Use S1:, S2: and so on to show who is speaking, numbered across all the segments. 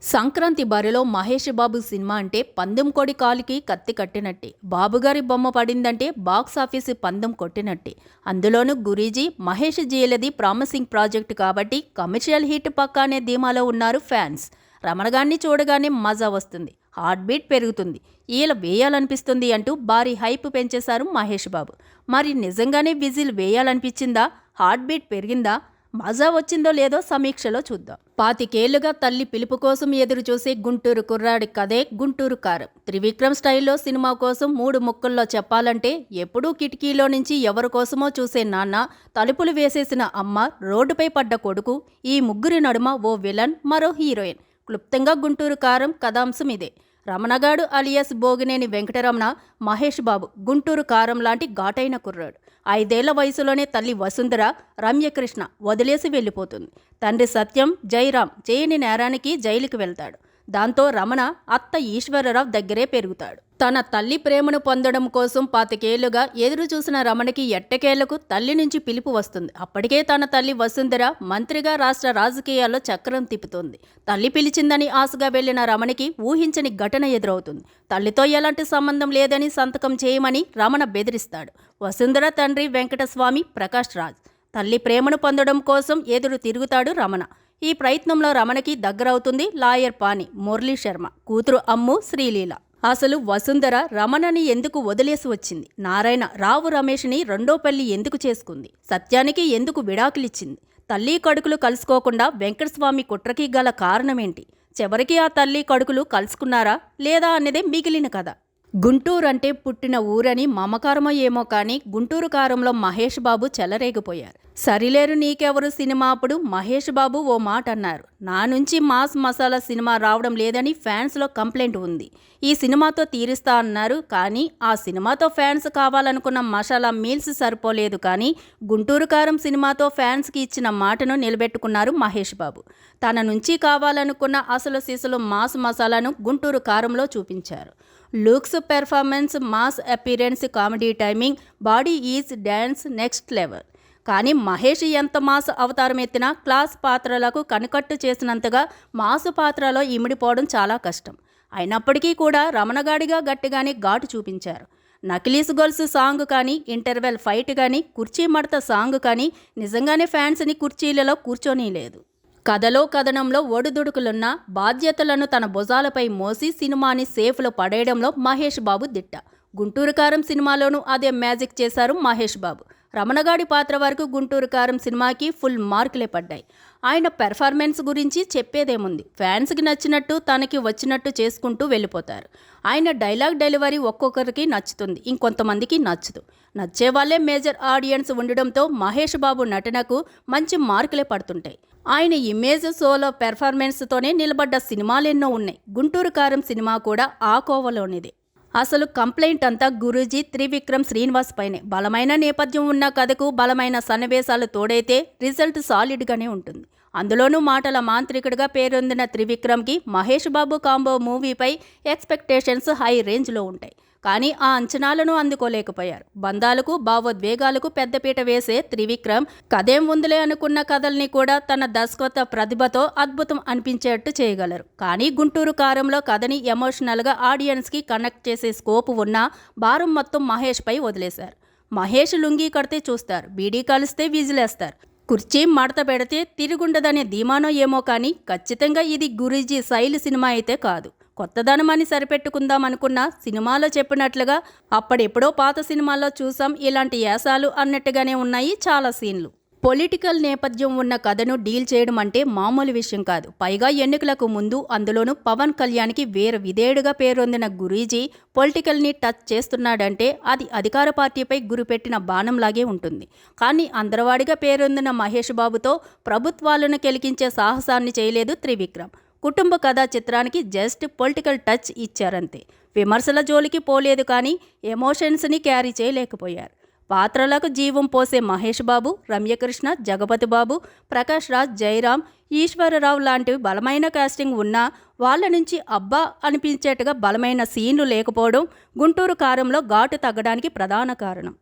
S1: సంక్రాంతి బరిలో మహేష్ బాబు సినిమా అంటే పందెం కొడి కాలికి కత్తి కట్టినట్టే. బాబుగారి బొమ్మ పడిందంటే బాక్స్ ఆఫీసు పందెం కొట్టినట్టే. అందులోనూ గురీజీ మహేష్ జీలది ప్రామిసింగ్ ప్రాజెక్టు కాబట్టి కమర్షియల్ హిట్ పక్కా అనే ధీమాలో ఉన్నారు ఫ్యాన్స్. రమణగాన్ని చూడగానే మజా వస్తుంది, హార్ట్ బీట్ పెరుగుతుంది, ఈల వేయాలనిపిస్తుంది అంటూ భారీ హైప్ పెంచేశారు మహేష్ బాబు. మరి నిజంగానే విజిల్ వేయాలనిపించిందా? హార్ట్ బీట్ పెరిగిందా? మజా వచ్చిందో లేదో సమీక్షలో చూద్దాం. 25 తల్లి పిలుపు కోసం ఎదురు చూసే గుంటూరు కుర్రాడి కథే గుంటూరు కారం. త్రివిక్రమ్ స్టైల్లో సినిమా కోసం 3 ముక్కల్లో చెప్పాలంటే ఎప్పుడూ కిటికీలో నుంచి ఎవరి కోసమో చూసే నాన్న, తలుపులు వేసేసిన అమ్మ, రోడ్డుపై పడ్డ కొడుకు, ఈ ముగ్గురి నడుమ ఓ విలన్, మరో హీరోయిన్. క్లుప్తంగా గుంటూరు కారం కథాంశం ఇదే. రమణగాడు అలియాస్ బోగినేని వెంకటరమణ, మహేష్ బాబు గుంటూరు కారం లాంటి ఘాటైన కుర్రాడు. 5 ఏళ్ల వయసులోనే తల్లి వసుంధర, రమ్యకృష్ణ వదిలేసి వెళ్ళిపోతుంది. తండ్రి సత్యం, జయరాం చేయని నేరానికి జైలుకి వెళ్తాడు. దాంతో రమణ అత్త ఈశ్వరరావు దగ్గరే పెరుగుతాడు. తన తల్లి ప్రేమను పొందడం కోసం 25 ఏళ్లుగా ఎదురు చూసిన రమణకి ఎట్టకేలకు తల్లి నుంచి పిలుపు వస్తుంది. అప్పటికే తన తల్లి వసుంధర మంత్రిగా రాష్ట్ర రాజకీయాల్లో చక్రం తిప్పుతోంది. తల్లి పిలిచిందని ఆశగా వెళ్లిన రమణకి ఊహించని ఘటన ఎదురవుతుంది. తల్లితో ఎలాంటి సంబంధం లేదని సంతకం చేయమని రమణ బెదిరిస్తాడు. వసుంధర తండ్రి వెంకటస్వామి ప్రకాష్ రాజ్ తల్లి ప్రేమను పొందడం కోసం ఎదురు తిరుగుతాడు రమణ. ఈ ప్రయత్నంలో రమణకి దగ్గరవుతుంది లాయర్ పాని, మురళీ శర్మ కూతురు అమ్ము, శ్రీలీల. అసలు వసుంధర రమణని ఎందుకు వదిలేసి వచ్చింది? నారాయణ రావు రమేష్ని రెండో పెళ్లి ఎందుకు చేసుకుంది? సత్యానికి ఎందుకు విడాకులిచ్చింది? తల్లి కడుకులు కలుసుకోకుండా వెంకటస్వామి కుట్రకి గల కారణమేంటి? చివరికి ఆ తల్లి కడుకులు కలుసుకున్నారా లేదా అన్నదే మిగిలిన కథ. గుంటూరు అంటే పుట్టిన ఊరని మమకారమో ఏమో కానీ గుంటూరు కారంలో మహేష్ బాబు చెలరేగిపోయారు. సరిలేరు నీకెవరు సినిమా అప్పుడు మహేష్ బాబు ఓ మాట అన్నారు. నా నుంచి మాస్ మసాలా సినిమా రావడం లేదని ఫ్యాన్స్లో కంప్లైంట్ ఉంది. ఈ సినిమాతో తీరుస్తా అన్నారు. కానీ ఆ సినిమాతో ఫ్యాన్స్ కావాలనుకున్న మసాలా మీల్స్ సరిపోలేదు. కానీ గుంటూరు కారం సినిమాతో ఫ్యాన్స్కి ఇచ్చిన మాటను నిలబెట్టుకున్నారు మహేష్ బాబు. తన నుంచి కావాలనుకున్న అసలు సిసలు మాస్ మసాలాను గుంటూరు కారంలో చూపించారు. Looks, performance, mass appearance, comedy timing, body is dance next level. కానీ మహేష్ ఎంత మాస్ అవతారం ఎత్తినా క్లాస్ పాత్రలకు కనుకట్టు చేసినంతగా మాసు పాత్రలో ఇమిడిపోవడం చాలా కష్టం. అయినప్పటికీ కూడా రమణగాడిగా గట్టిగానే ఘాటు చూపించారు. నకిలీస్ గొల్స్ సాంగ్ కానీ, ఇంటర్వెల్ ఫైట్ కానీ, కుర్చీ మడత సాంగ్ కానీ నిజంగానే ఫ్యాన్స్ని కుర్చీలలో కూర్చోనీలేదు. కథలో కథనంలో ఒడుదుడుకులున్న బాధ్యతలను తన భుజాలపై మోసి సినిమాని సేఫ్లో పడేయడంలో మహేష్ బాబు దిట్ట. గుంటూరు కారం సినిమాలోనూ అదే మ్యాజిక్ చేశారు మహేష్ బాబు. రమణగాడి పాత్ర వరకు గుంటూరు కారం సినిమాకి ఫుల్ మార్కులే పడ్డాయి. ఆయన పెర్ఫార్మెన్స్ గురించి చెప్పేదేముంది? ఫ్యాన్స్కి నచ్చినట్టు తనకి వచ్చినట్టు చేసుకుంటూ వెళ్ళిపోతారు. ఆయన డైలాగ్ డెలివరీ ఒక్కొక్కరికి నచ్చుతుంది, ఇంకొంతమందికి నచ్చదు. నచ్చే వాళ్ళే మేజర్ ఆడియన్స్ ఉండడంతో మహేష్ బాబు నటనకు మంచి మార్కులే పడుతుంటాయి. ఆయన ఇమేజ్, సోలో పెర్ఫార్మెన్స్తోనే నిలబడ్డ సినిమాలెన్నో ఉన్నాయి. గుంటూరు కారం సినిమా కూడా ఆ కోవలోనిదే. అసలు కంప్లైంట్ అంతా గురూజీ, త్రివిక్రమ్ శ్రీనివాస్ పైనే. బలమైన నేపథ్యం ఉన్న కథకు బలమైన సన్నివేశాలు తోడైతే రిజల్ట్ సాలిడ్గానే ఉంటుంది. అందులోనూ మాటల మాంత్రికుడిగా పేరొందిన త్రివిక్రమ్కి Mahesh Babu combo మూవీపై expectations high రేంజ్లో ఉంటాయి. కానీ ఆ అంచనాలను అందుకోలేకపోయారు. బంధాలకు, భావోద్వేగాలకు పెద్దపీట వేసే త్రివిక్రమ్ కథేం ఉందిలే అనుకున్న కథల్ని కూడా తన దర్శకత్వ ప్రతిభతో అద్భుతం అనిపించేట్టు చేయగలరు. కానీ గుంటూరు కారంలో కథని ఎమోషనల్గా ఆడియన్స్కి కనెక్ట్ చేసే స్కోప్ ఉన్నా భారం మొత్తం మహేష్ పై వదిలేశారు. మహేష్ లుంగీ కడితే చూస్తారు, బీడీ కలిస్తే విజిలేస్తారు, కుర్చీ మడత పెడితే తిరుగుండదనే ధీమానో ఏమో కానీ ఖచ్చితంగా ఇది గురూజీ శైలి సినిమా అయితే కాదు. కొత్తదనమని సరిపెట్టుకుందాం అనుకున్న సినిమాలో చెప్పినట్లుగా అప్పుడెప్పుడో పాత సినిమాల్లో చూసాం ఇలాంటి యాసాలు అన్నట్టుగానే ఉన్నాయి చాలా సీన్లు. పొలిటికల్ నేపథ్యం ఉన్న కథను డీల్ చేయడం అంటే మామూలు విషయం కాదు. పైగా ఎన్నికలకు ముందు, అందులోనూ పవన్ కళ్యాణ్కి వేరు విధేయుడుగా పేరొందిన గురూజీ పొలిటికల్ని టచ్ చేస్తున్నాడంటే అది అధికార పార్టీపై గురిపెట్టిన బాణంలాగే ఉంటుంది. కానీ అందరవాడిగా పేరొందిన మహేష్ బాబుతో ప్రభుత్వాలను కెలికించే సాహసాన్ని చేయలేదు త్రివిక్రమ్. కుటుంబ కథా చిత్రానికి జస్ట్ పొలిటికల్ టచ్ ఇచ్చారంతే. విమర్శల జోలికి పోలేదు కానీ ఎమోషన్స్ని క్యారీ చేయలేకపోయారు. పాత్రలకు జీవం పోసే మహేష్ బాబు, రమ్యకృష్ణ, జగపతి బాబు, ప్రకాష్ రాజ్, జయరాం, ఈశ్వరరావు లాంటివి బలమైన కాస్టింగ్ ఉన్నా వాళ్ళ నుంచి అబ్బా అనిపించేట్టుగా బలమైన సీన్లు లేకపోవడం గుంటూరు కారంలో ఘాటు తగ్గడానికి ప్రధాన కారణం.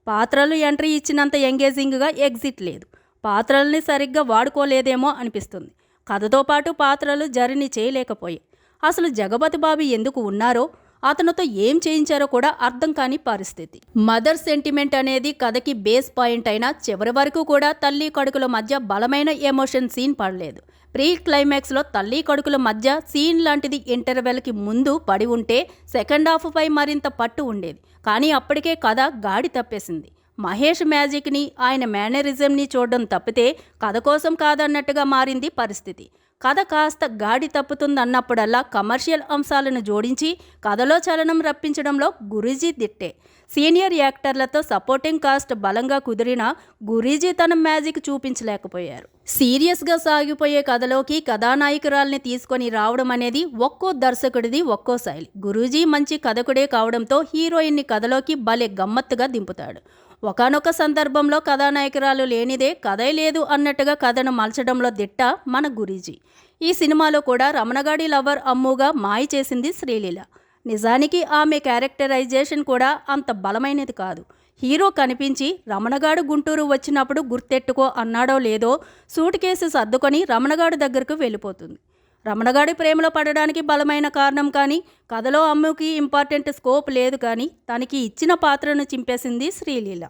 S1: పాత్రలు ఎంట్రీ ఇచ్చినంత ఎంగేజింగ్గా ఎగ్జిట్ లేదు. పాత్రల్ని సరిగ్గా వాడుకోలేదేమో అనిపిస్తుంది. కథతో పాటు పాత్రలు జర్నీ చేయలేకపోయాయి. అసలు జగపతి బాబు ఎందుకు ఉన్నారో, అతనితో ఏం చేయించారో కూడా అర్థం కాని పరిస్థితి. మదర్ సెంటిమెంట్ అనేది కథకి బేస్ పాయింట్ అయినా చివరి వరకు కూడా తల్లి కొడుకుల మధ్య బలమైన ఎమోషన్ సీన్ పడలేదు. ప్రీ క్లైమాక్స్లో తల్లి కొడుకుల మధ్య సీన్ లాంటిది ఇంటర్వెల్కి ముందు పడి ఉంటే సెకండ్ హాఫ్ పై మరింత పట్టు ఉండేది. కానీ అప్పటికే కథ గాడి తప్పేసింది. మహేష్ మ్యాజిక్ని, ఆయన మేనరిజంని చూడడం తప్పితే కథ కోసం కాదన్నట్టుగా మారింది పరిస్థితి. కథ కాస్త గాడి తప్పుతుందన్నప్పుడల్లా కమర్షియల్ అంశాలను జోడించి కథలో చలనం రప్పించడంలో గురూజీ దిట్టే. సీనియర్ యాక్టర్లతో సపోర్టింగ్ కాస్ట్ బలంగా కుదిరినా గురూజీ తన మ్యాజిక్ చూపించలేకపోయారు. సీరియస్గా సాగిపోయే కథలోకి కథానాయకురాల్ని తీసుకొని రావడం అనేది ఒక్కో దర్శకుడిది ఒక్కో శైలి. గురూజీ మంచి కథకుడే కావడంతో హీరోయిన్ని కథలోకి భలే గమ్మత్తుగా దింపుతాడు. ఒకానొక సందర్భంలో కథానాయకురాలు లేనిదే కథే లేదు అన్నట్టుగా కథను మలచడంలో దిట్ట మన గురూజీ. ఈ సినిమాలో కూడా రమణగాడి లవర్ అమ్ముగా మాయ చేసింది శ్రీలీల. నిజానికి ఆమె క్యారెక్టరైజేషన్ కూడా అంత బలమైనది కాదు. హీరో కనిపించి రమణగాడు గుంటూరు వచ్చినప్పుడు గుర్తెట్టుకో అన్నాడో లేదో సూట్ కేసు సర్దుకొని రమణగాడు దగ్గరకు వెళ్ళిపోతుంది. రమణగాడి ప్రేమలో పడడానికి బలమైన కారణం కానీ, కథలో అమ్ముకి ఇంపార్టెంట్ స్కోప్ లేదు కానీ తనకి ఇచ్చిన పాత్రను చింపేసింది శ్రీలీల.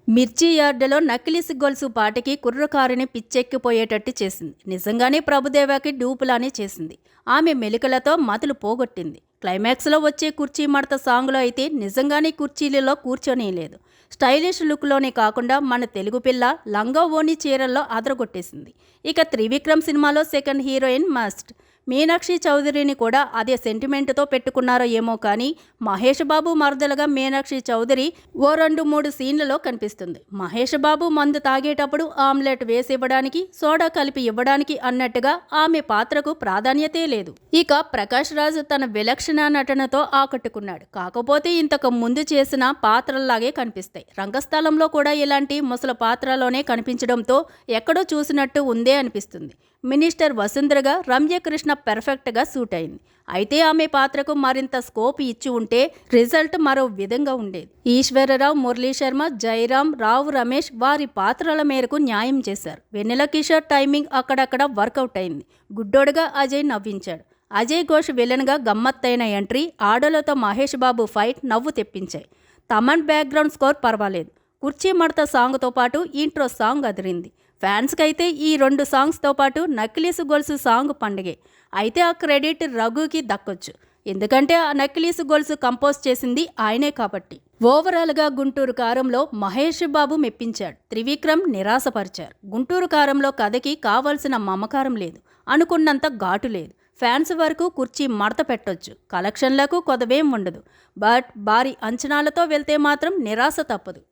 S1: మిర్చి యార్డులో నకిలీస్ గొలుసు పాటికి కుర్రకారుని పిచ్చెక్కిపోయేటట్టు చేసింది. నిజంగానే ప్రభుదేవాకి డూపులానే చేసింది. ఆమె మెలికలతో మతులు పోగొట్టింది. క్లైమాక్స్లో వచ్చే కుర్చీ మడత సాంగ్లో అయితే నిజంగానే కుర్చీలలో కూర్చొని లేదు. స్టైలిష్ లుక్లోనే కాకుండా మన తెలుగు పిల్ల లంగా ఓని చీరల్లో అదరగొట్టేసింది. ఇక త్రివిక్రమ్ సినిమాలో సెకండ్ హీరోయిన్ మస్ట్. మీనాక్షి చౌదరిని కూడా అదే సెంటిమెంట్తో పెట్టుకున్నారో ఏమో కానీ మహేష్ బాబు మరదలుగా మీనాక్షి చౌదరి ఓ 2-3 సీన్లలో కనిపిస్తుంది. మహేష్ బాబు మందు తాగేటప్పుడు ఆమ్లెట్ వేసి ఇవ్వడానికి, సోడా కలిపి ఇవ్వడానికి అన్నట్టుగా ఆమె పాత్రకు ప్రాధాన్యతే లేదు. ఇక ప్రకాష్ రాజ్ తన విలక్షణ నటనతో ఆకట్టుకున్నాడు. కాకపోతే ఇంతకు ముందు చేసిన పాత్రల్లాగే కనిపిస్తాయి. రంగస్థలంలో కూడా ఇలాంటి ముసలి పాత్రలోనే కనిపించడంతో ఎక్కడో చూసినట్టు ఉందే అనిపిస్తుంది. మినిస్టర్ వసుంధరగా రమ్యకృష్ణ పెర్ఫెక్ట్గా సూట్ అయింది. అయితే ఆమె పాత్రకు మరింత స్కోప్ ఇచ్చి ఉంటే రిజల్ట్ మరో విధంగా ఉండేది. ఈశ్వరరావు, మురళీ శర్మ, జయరాం, రావు రమేష్ వారి పాత్రల మేరకు న్యాయం చేశారు. వెన్నెల కిషోర్ టైమింగ్ అక్కడక్కడ వర్కౌట్ అయింది. గుడ్డోడుగా అజయ్ నవ్వించాడు. అజయ్ ఘోష్ విలన్గా గమ్మత్తైన ఎంట్రీ, ఆడలతో మహేష్ బాబు ఫైట్ నవ్వు తెప్పించాయి. తమన్ బ్యాక్గ్రౌండ్ స్కోర్ పర్వాలేదు. కుర్చీ మడత సాంగ్తో పాటు ఇంట్రో సాంగ్ అదిరింది. ఫ్యాన్స్కి అయితే ఈ 2 సాంగ్స్తో పాటు నకిలీసు గొలుసు సాంగ్ పండుగే. అయితే ఆ క్రెడిట్ రఘుకి దక్కొచ్చు. ఎందుకంటే ఆ నకిలీసు గొలుసు కంపోజ్ చేసింది ఆయనే కాబట్టి. ఓవరాల్గా గుంటూరు కారంలో మహేష్ బాబు మెప్పించాడు. త్రివిక్రమ్ నిరాశపరిచారు. గుంటూరు కారంలో కథకి కావాల్సిన మమకారం లేదు, అనుకున్నంత ఘాటు లేదు. ఫ్యాన్స్ వరకు కుర్చీ మడత పెట్టొచ్చు, కలెక్షన్లకు కొదవేం ఉండదు. బట్ భారీ అంచనాలతో వెళ్తే మాత్రం నిరాశ తప్పదు.